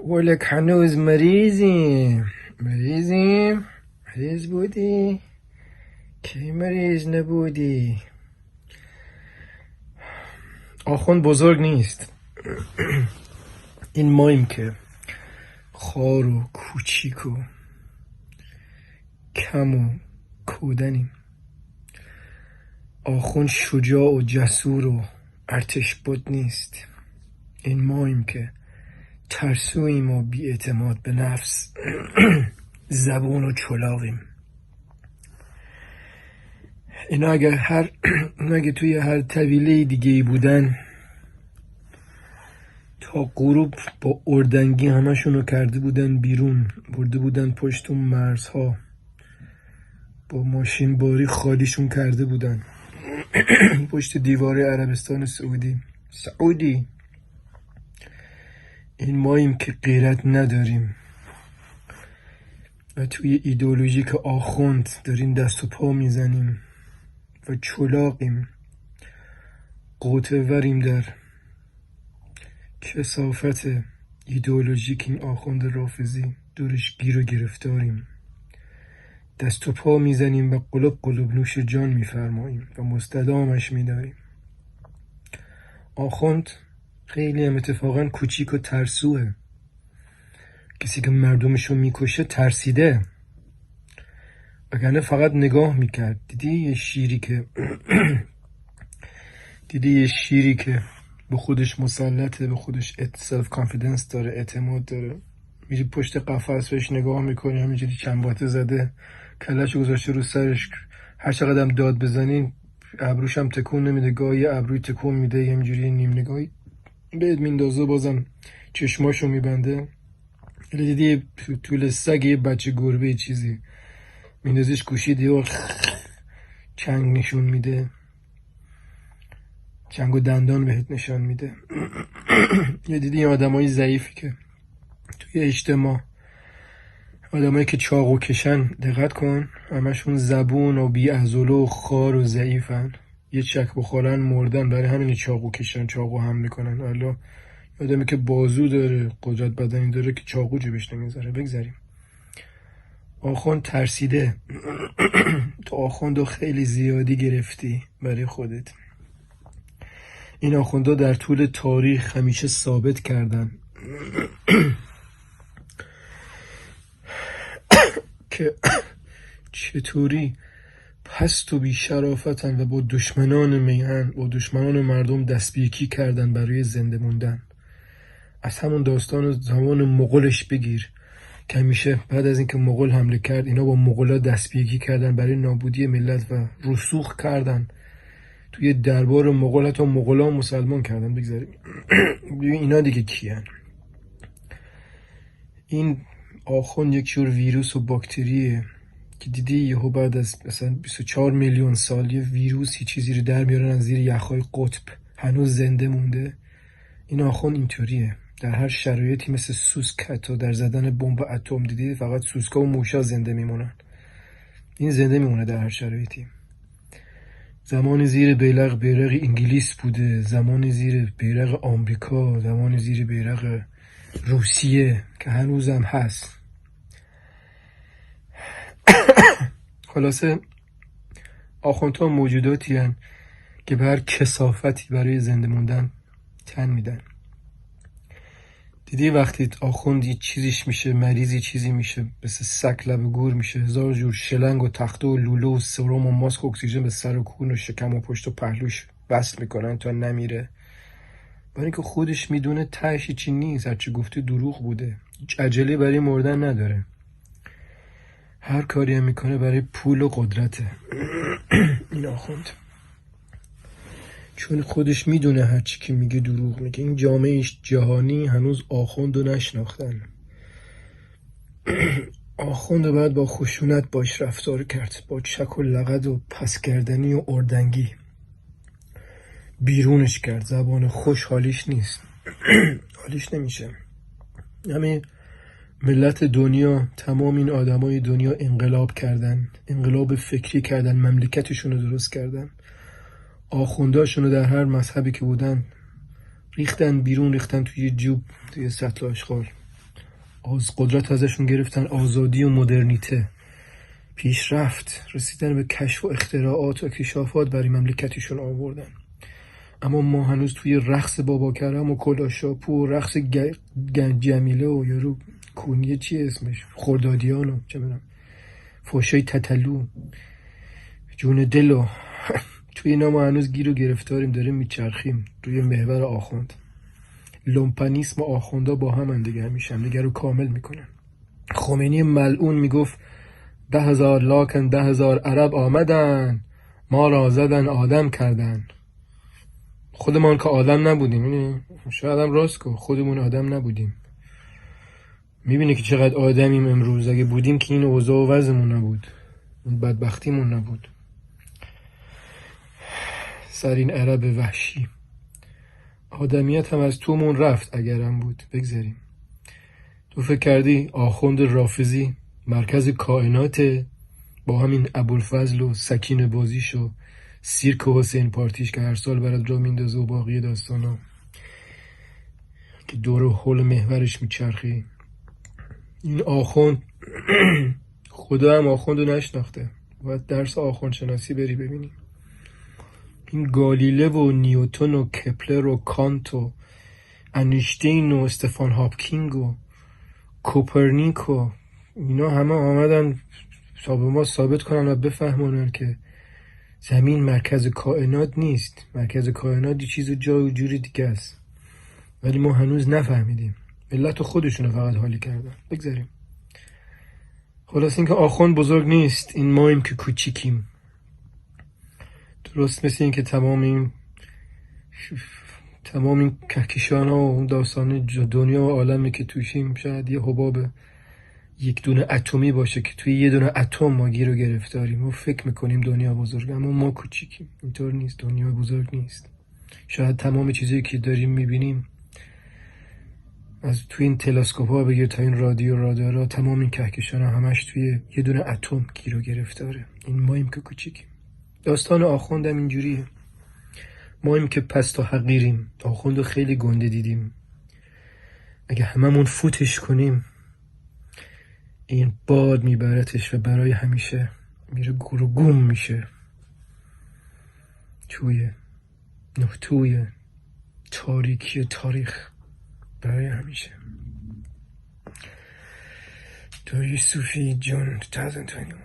ولك هنوز مریضیم. مریض بودی؟ کی مریض نبودی؟ آخوند بزرگ نیست. این ماییم که خار و کوچیک و کم و کودنیم. آخوند شجاع و جسور و ارتش بود نیست. این ماییم که ترسویم و بی اعتماد به نفس زبون و چلاقیم. اینا اگه توی هر طویله دیگه بودن تا غروب با اردنگی همشونو کرده بودن بیرون، برده بودن پشت اون مرزها، با ماشین باری خالیشون کرده بودن پشت دیوار عربستان سعودی. این ماییم که غیرت نداریم و توی ایدئولوژی که آخوند داریم دست و پا میزنیم و چلاقیم، قوطه وریم در کثافت ایدئولوژیک این آخوند رافضی، دورش گیر و گرفتاریم، دست و پا میزنیم و قلوب نوش جان میفرماییم و مستدامش میداریم. آخوند خیلی هم اتفاقا کوچیک و ترسوه. کسی که مردمشو میکشه ترسیده، وگرنه فقط نگاه میکرد. دیدی یه شیری که به خودش مسلطه، به خودش سلف کانفیدنس داره، اعتماد داره، میری پشت قفس بهش نگاه میکنی، همینجوری چنباته زده، کلهشو گذاشته رو سرش، هر چقدر هم داد بزنین ابروش هم تکون نمیده، گاهی ابروی تکون میده، همینجوری نیم نگاهی بهت میندازه، بازم چشماشو میبنده. دیدی طول سگ یه بچه گربه چیزی میندازیش گوشی و چنگ نشون میده، چنگ و دندان بهت نشان میده. یه دیدی آدمای ضعیفی که توی اجتماع، آدمایی که چاقو کشن، دقت کن، همشون زبون و بی عضله و خار و ضعیفن، یه چک بخورن مردن، برای همین چاقو کشن، چاقو هم میکنن. حالا آدمی که بازو داره، قدرت بدنی داره، که چاقو جیبش نمیذاره. بگذاریم. آخوند ترسیده. تو آخوندو خیلی زیادی گرفتی برای خودت. این آخوندا در طول تاریخ همیشه ثابت کردن که چطوری پست و بی شرافتن و با دشمنان میهن، با دشمنان مردم دست به یکی کردن برای زنده موندن. از همون داستان زمان مغولش بگیر که همیشه بعد از اینکه مغول حمله کرد، اینا با مغولا دست به یکی کردن برای نابودی ملت و رسوخ کردن توی دربار مغول، حتی مغولا مسلمان کردن. بگذاریم. اینا دیگه کیان؟ این آخوند یک جور ویروس و باکتریه که دیدی یهو بعد از مثلا 24 میلیون سال یه ویروسی چیزی رو در میارن از زیر یخهای قطب، هنوز زنده مونده. این آخوند اینطوریه، در هر شرایطی مثل سوسک، حتی در زدن بمب اتم دیدی فقط سوسکا و موشا زنده میمونن. این زنده میمونه در هر شرایطی. زمانی زیر بیرق انگلیس بوده، زمانی زیر بیرق آمریکا، زمانی زیر بیرق روسیه که هنوزم هست. خلاصه آخوندها موجوداتی هن که به هر کثافتی برای زنده موندن تن میدن. دیدی وقتی آخوند یه چیزیش میشه، مریضی چیزی میشه، مثل سگ لب گور میشه، هزار جور شلنگ و تخته و لوله و سرم و ماسک و اکسیژن به سر و کون و شکم و پشت و پهلوش وصل میکنن تا نمیره، برای اینکه خودش میدونه تهش چی نیست، هرچی گفته دروغ بوده، هیچ عجله برای مردن نداره، هر کاری هم میکنه برای پول و قدرته. این آخوند چون خودش میدونه هرچی که میگه دروغ میگه. این جامعه جهانی هنوز آخوند رو نشناختن. آخوند رو باید با خشونت باش رفتار کرد، با چک و لغد و پسگردنی و اردنگی بیرونش کرد. زبان خوش حالیش نیست. حالیش نمیشه. همین ملت دنیا، تمام این آدمای دنیا انقلاب کردن، انقلاب فکری کردن، مملکتشون رو درست کردن. آخونداشون رو در هر مذهبی که بودن ریختن بیرون، ریختن توی جوب، توی سطل آشغال. قدرت ازشون گرفتن، آزادی و مدرنیته، پیشرفت، رسیدن به کشف و اختراعات و اکتشافات برای مملکتشون آوردن. اما ما هنوز توی رقص بابا کرم و کلاشاپو و رقص جمیله و یارو کونیه چی اسمش، خردادیان و چه میدونم فوشای تتلو، جون دلو توی اینا ما هنوز گیر و گرفتاریم، داریم میچرخیم روی محور آخوند. لومپنیسم و آخوندا با هم دیگه همیشه هم دیگه رو کامل میکنن. خمینی ملعون میگفت 10,000 لاکن 10,000 عرب آمدن ما را زدن آدم کردن. خودمان که آدم نبودیم. شاید هم راست که خودمون آدم نبودیم. میبینی که چقدر آدمیم امروز. اگه بودیم که این اوضاع و وضعمون نبود، این بدبختیمون نبود. سر این عرب وحشی آدمیت هم از تومون رفت. اگرم بود بگذاریم. تو فکر کردی آخوند رافضی مرکز کائناته با همین ابوالفضل و سکینه بازیش و سیرک و حسین پارتیش که هر سال برات را میندازه و باقی داستانا که دور و حول محورش میچرخی؟ این آخوند خدا هم آخوند رو نشناخته. باید درس آخوند شناسی بری ببینی. این گالیله و نیوتن و کپلر و کانت و انیشتین و استفان هاپکینگ و کوپرنیک و اینا همه آمدن تا به ما ثابت کنن و بفهمونن که زمین مرکز کائنات نیست. مرکز کائنات یه چیز جوری دیگه است، ولی ما هنوز نفهمیدیم. ملت خودشونو فقط حالی کردن. بگذاریم. خلاص این که آخوند بزرگ نیست، این ماییم که کوچیکیم. درست مثل این که تمام این کهکشان ها و داستان دنیا و عالمی که توشیم شاید یه حباب یک دونه اتمی باشه که توی یه دونه اتم ما گیر و گرفتاریم و فکر میکنیم دنیا بزرگه، اما ما کوچیکیم. اینطور نیست. دنیا بزرگ نیست. شاید تمام چیزایی که داریم میبینیم، از توی این تلسکوپ ها بگیر تا این رادیو رادارها، تمام این کهکشان ها همش توی یه دونه اتم گیر و گرفتاره. این ماییم که کوچیکیم. داستان آخوندم اینجوریه. ماییم که پست و حقیریم. آخوندو خیلی گنده دیدیم. اگه هممون فوتش کنیم، این باد میبرتش و برای همیشه میره گور و گم میشه توی تاریکی تاریخ برای همیشه. دایی صوفی جون 2021